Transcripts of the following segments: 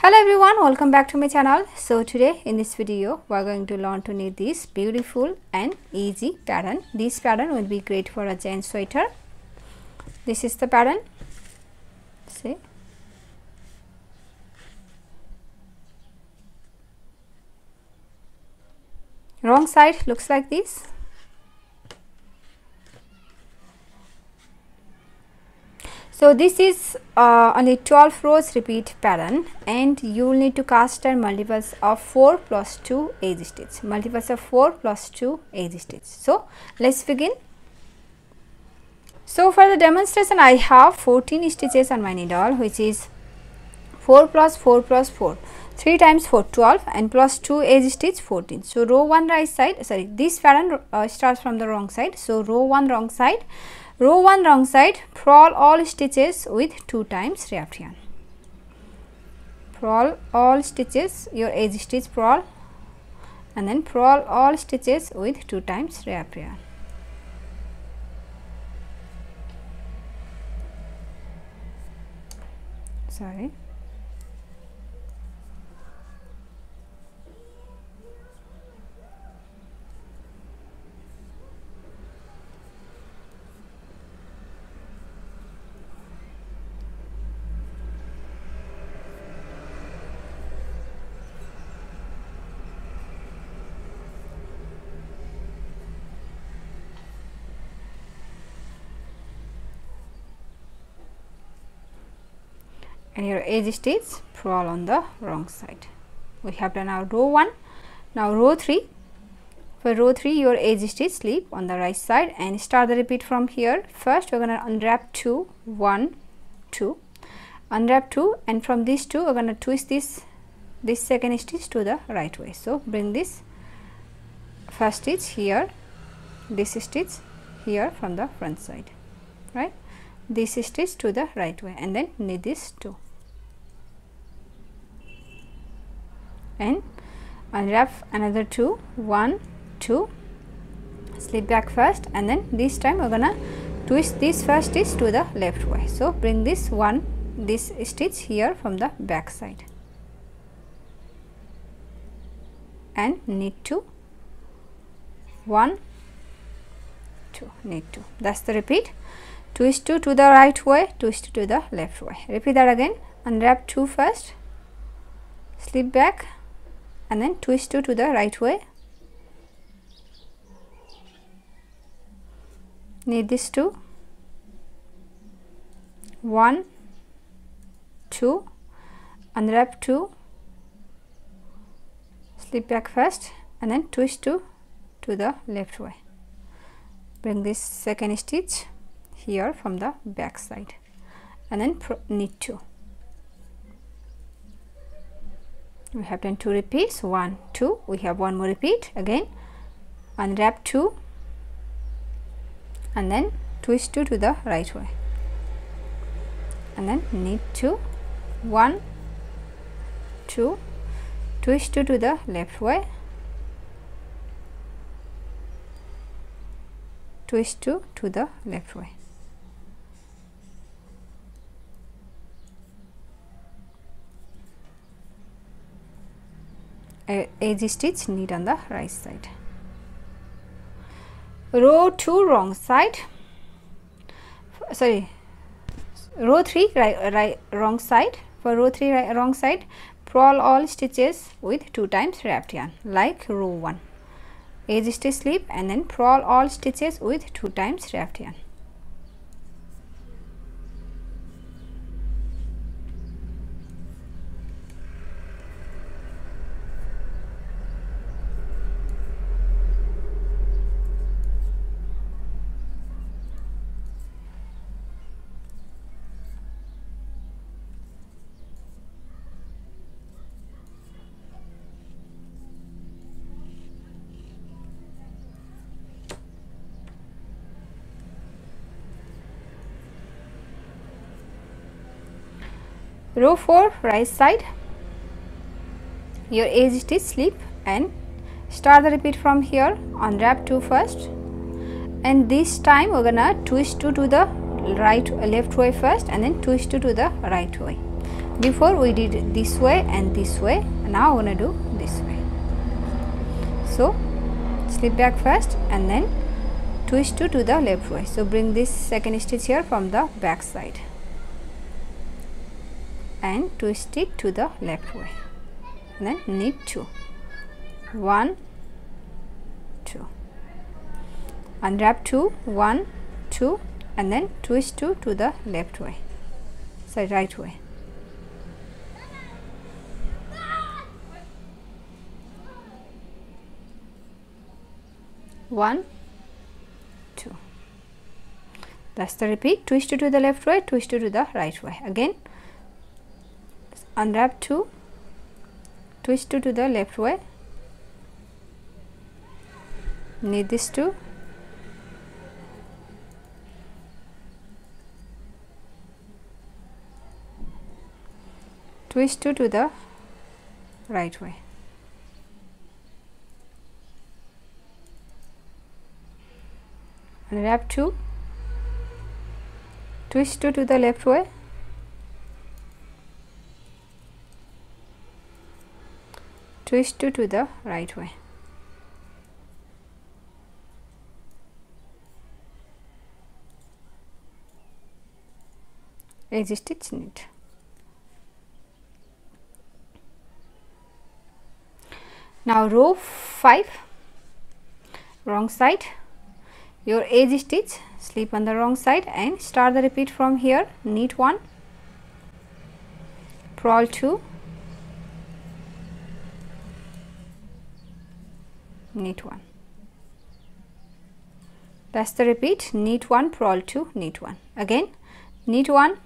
Hello everyone, welcome back to my channel. So today in this video we are going to learn to knit this beautiful and easy pattern. This pattern will be great for a gents sweater. This is the pattern. See, wrong side looks like this. So this is only 12 rows repeat pattern, and you will need to cast on multiples of 4 plus 2 edge stitch. Multiples of 4 plus 2 edge stitch. So let's begin. So for the demonstration I have 14 stitches on my needle, which is 4 plus 4 plus 4. 3 times 4 12 and plus 2 edge stitch 14. So row 1 right side, sorry, this pattern starts from the wrong side. So row 1 wrong side. Row 1 wrong side, purl all stitches with 2 times wrapped yarn. Purl all stitches, your edge stitch purl, and then purl all stitches with 2 times wrapped yarn. Sorry. And your edge stitch purl on the wrong side. We have done our row 1. Now row 3. For row 3, your edge stitch slip on the right side and start the repeat from here. First we are going to unwrap 2, 1, 2, unwrap 2, and from these 2 we are going to twist this second stitch to the right way. So bring this first stitch here, this stitch here from the front side, right? This stitch to the right way, and then knit this 2. And unwrap another 2, 1, 2, slip back first, and then this time we're gonna twist this first stitch to the left way. So bring this stitch here from the back side and knit 2, 1, 2, knit 2. That's the repeat. Twist 2 to the right way, twist to the left way. Repeat that again. Unwrap 2 first, slip back, and then twist 2 to the right way. Knit this 2, 1, 2, unwrap 2, slip back first, and then twist 2 to the left way. Bring this second stitch here from the back side, and then knit 2. We have done 2 repeats, 1, 2. We have one more repeat. Again, unwrap 2, and then twist 2 to the right way, and then knit 2, 1, 2, twist 2 to the left way, twist 2 to the left way. Edge stitch knit on the right side. Row 2 wrong side, sorry, row 3 wrong side. For row 3 wrong side, purl all stitches with 2 times wrapped yarn like row 1. Edge stitch slip and then purl all stitches with 2 times wrapped yarn. Row 4 right side, your edge stitch slip and start the repeat from here. Unwrap 2 first, and this time we're gonna twist 2 to the left way first, and then twist 2 to the right way. Before we did this way and this way, now I'm going to do this way. So slip back first and then twist 2 to the left way. So bring this second stitch here from the back side and twist it to the left way, and then knit 2, 1, 2, unwrap 2, 1, 2, and then twist 2 to the left way, so right way. One, 2. That's the repeat. Twist 2 to the left way, twist 2 to the right way. Again, unwrap 2, twist 2 to the left way, knit this 2, twist 2 to the right way, unwrap 2, twist 2 to the left way, twist 2 to the right way. Edge stitch, knit. Now row 5, wrong side, your edge stitch, slip on the wrong side and start the repeat from here. Knit 1, purl 2, knit 1. That's the repeat. Knit 1, purl 2, knit 1. Again, knit 1,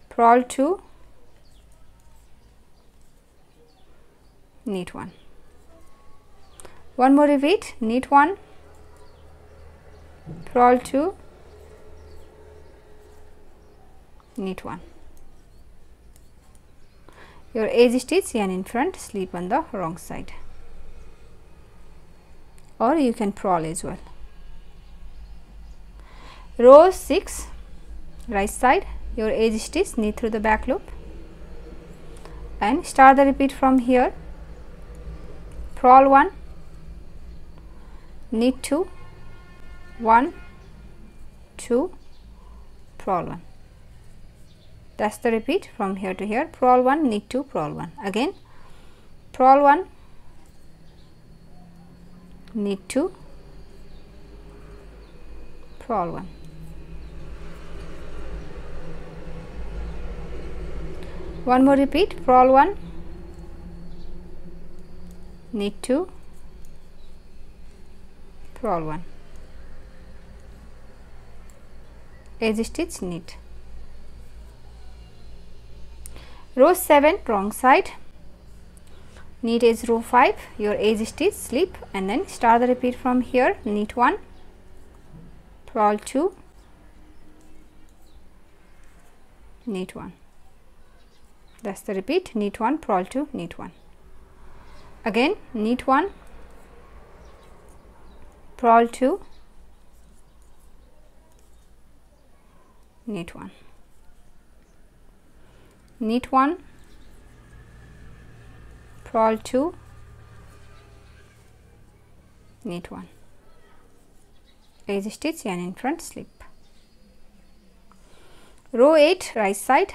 purl 2, knit 1. One more repeat. Knit 1, purl 2, knit 1. Your edge stitch, yarn in front, slip on the wrong side, or you can purl as well. Row 6, right side, your edge stitch, knit through the back loop and start the repeat from here. Purl 1, knit 2, 1, 2, purl 1. That's the repeat from here to here. Purl 1, knit 2, purl 1. Again, purl 1, knit 2, purl 1. One more repeat. Purl 1, knit 2, purl 1. Edge stitch, knit. Row 7, wrong side, knit edge row 5, your edge stitch, slip and then start the repeat from here. Knit 1, purl 2, knit 1. That's the repeat. Knit 1, purl 2, knit 1. Again, knit 1, purl 2, knit 1. Knit 1, purl 2, knit 1. Edge stitch, yarn in front, slip. Row 8, right side,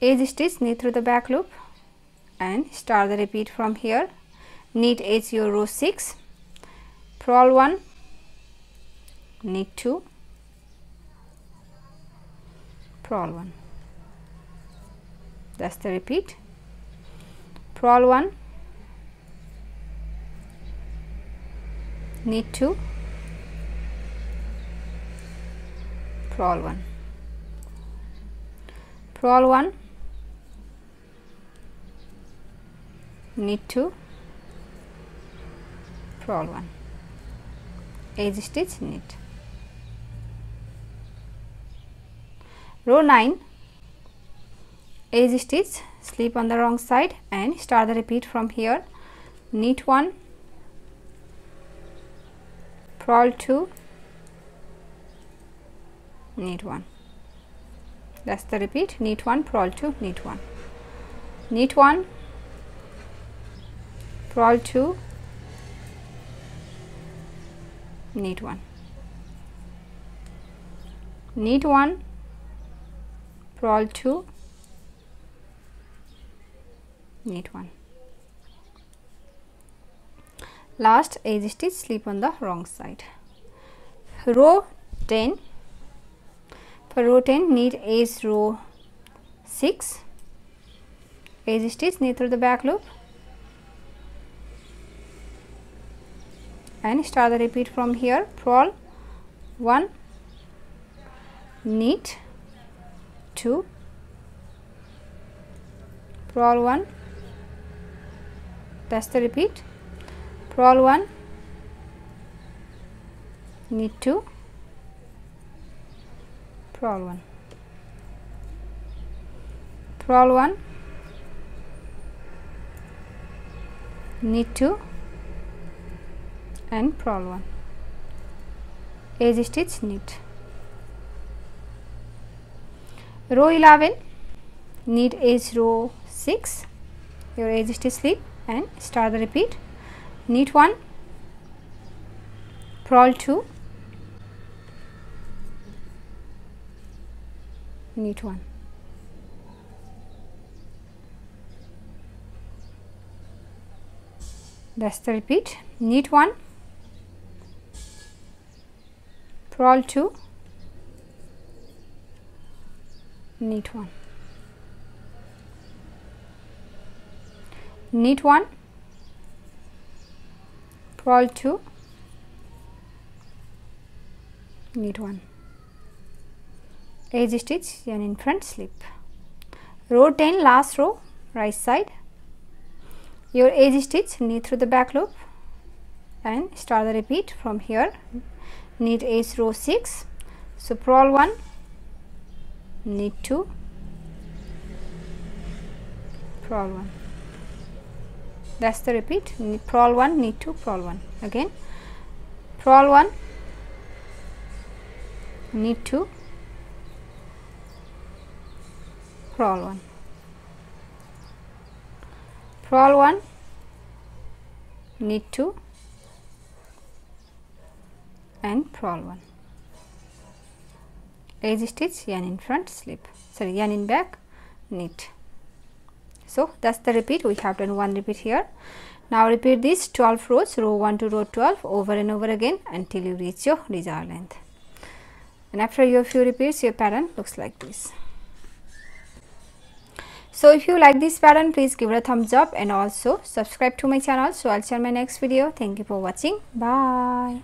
edge stitch, knit through the back loop and start the repeat from here. Knit edge your row 6, purl 1, knit 2, purl 1. That's the repeat. Purl 1, knit 2, purl 1, purl 1, knit 2, purl 1. Edge stitch, knit. Row 9, edge stitch, slip on the wrong side and start the repeat from here. Knit 1, purl 2, knit 1. That's the repeat. Knit 1, purl 2, knit 1, knit 1, purl 2, knit 1, knit 1, purl 2, knit 1. Last edge stitch, slip on the wrong side. Row 10. For row 10, knit edge row 6, edge stitch, knit through the back loop, and start the repeat from here. Purl 1, knit 2, purl 1, that's the repeat. Purl 1, knit 2, purl 1, purl 1, knit 2, and purl 1, edge stitch, knit. Row 11, knit edge row 6, your edge stitch, slip, and start the repeat. Knit 1, purl 2, knit 1, that's the repeat. Knit 1, purl 2, knit 1, knit 1, purl 2, knit 1, edge stitch, yarn in front, slip. Row 10, last row, right side, your edge stitch, knit through the back loop, and start the repeat from here. Knit edge row 6, so purl 1, knit 2, purl 1, that's the repeat. Purl 1, knit 2, purl 1, again purl 1, knit 2, purl 1, purl 1, knit 2, and purl 1, edge stitch, yarn in front, slip, sorry, yarn in back, knit. So that's the repeat. We have done one repeat here. Now repeat these 12 rows, row 1 to row 12, over and over again until you reach your desired length. And after your few repeats, your pattern looks like this. So if you like this pattern, please give it a thumbs up and also subscribe to my channel. So I'll share my next video. Thank you for watching. Bye.